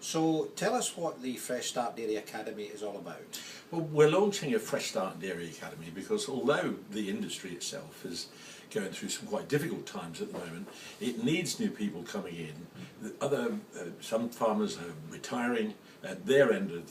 So tell us what the Fresh Start Dairy Academy is all about. Well, we're launching a Fresh Start Dairy Academy because although the industry itself is going through some quite difficult times at the moment, it needs new people coming in. Some farmers are retiring at their end of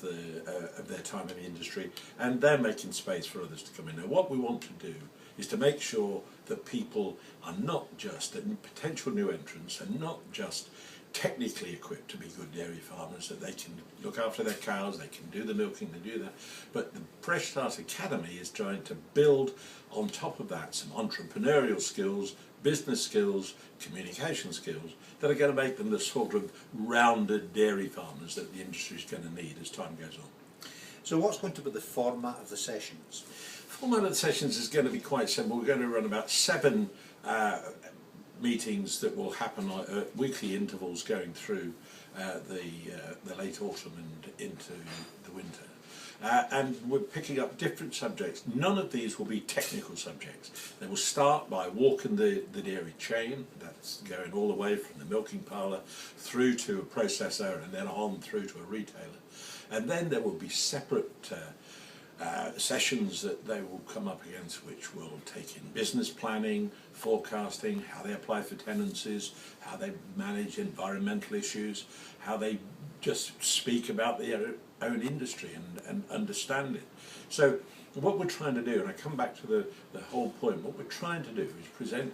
their time in the industry, and they're making space for others to come in. Now, what we want to do is to make sure that people are not just potential new entrants and not just technically equipped to be good dairy farmers, that they can look after their cows, they can do the milking, they do that. But the Fresh Start Academy is trying to build on top of that some entrepreneurial skills, business skills, communication skills that are going to make them the sort of rounded dairy farmers that the industry is going to need as time goes on. So what's going to be the format of the sessions? Format of the sessions is going to be quite simple. We're going to run about 7 meetings that will happen at weekly intervals going through the late autumn and into the winter. And we're picking up different subjects. None of these will be technical subjects. They will start by walking the dairy chain, that's going all the way from the milking parlour through to a processor and then on through to a retailer. And then there will be separate sessions that they will come up against, which will take in business planning, forecasting, how they apply for tenancies, how they manage environmental issues, how they just speak about their own industry and understand it. So what we're trying to do, and I come back to the whole point, what we're trying to do is present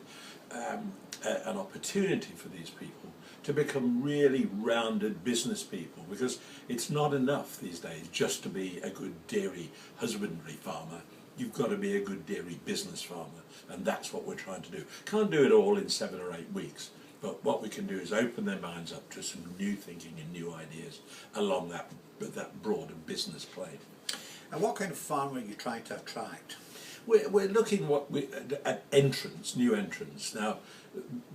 an opportunity for these people to become really rounded business people, because it's not enough these days just to be a good dairy husbandry farmer. You've got to be a good dairy business farmer, and that's what we're trying to do. Can't do it all in 7 or 8 weeks, but what we can do is open their minds up to some new thinking and new ideas along that broader business plane. And what kind of farmer are you trying to attract? We're looking at entrants, new entrants. Now,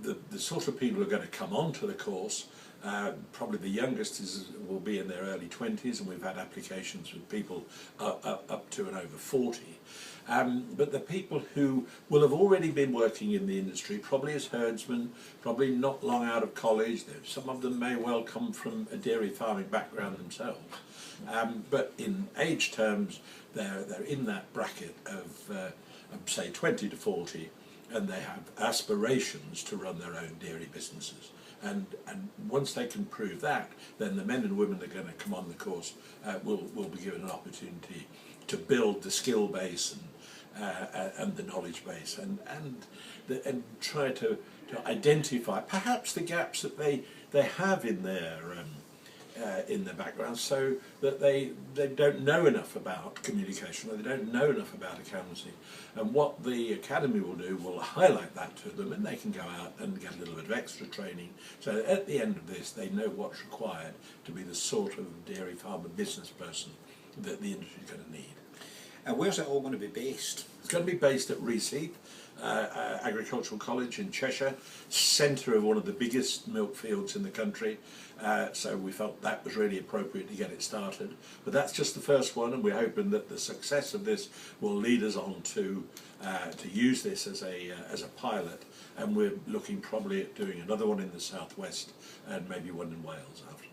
the sort of people who are going to come onto the course, probably the youngest will be in their early 20s, and we've had applications with people up to and over 40. But the people who will have already been working in the industry, probably as herdsmen, probably not long out of college. Some of them may well come from a dairy farming background themselves. But in age terms, they're in that bracket of say 20 to 40, and they have aspirations to run their own dairy businesses. And once they can prove that, then the men and women that are going to come on the course will be given an opportunity to build the skill base and the knowledge base, and try to identify perhaps the gaps that they have in their background, so that they don't know enough about communication, or they don't know enough about accountancy. And what the academy will do will highlight that to them, and they can go out and get a little bit of extra training, so that at the end of this they know what's required to be the sort of dairy farmer business person that the industry is going to need. And where's it all going to be based? It's going to be based at Reseath Agricultural College in Cheshire, centre of one of the biggest milk fields in the country. So we felt that was really appropriate to get it started. But that's just the first one, and we're hoping that the success of this will lead us on to use this as a pilot. And we're looking probably at doing another one in the southwest and maybe one in Wales after.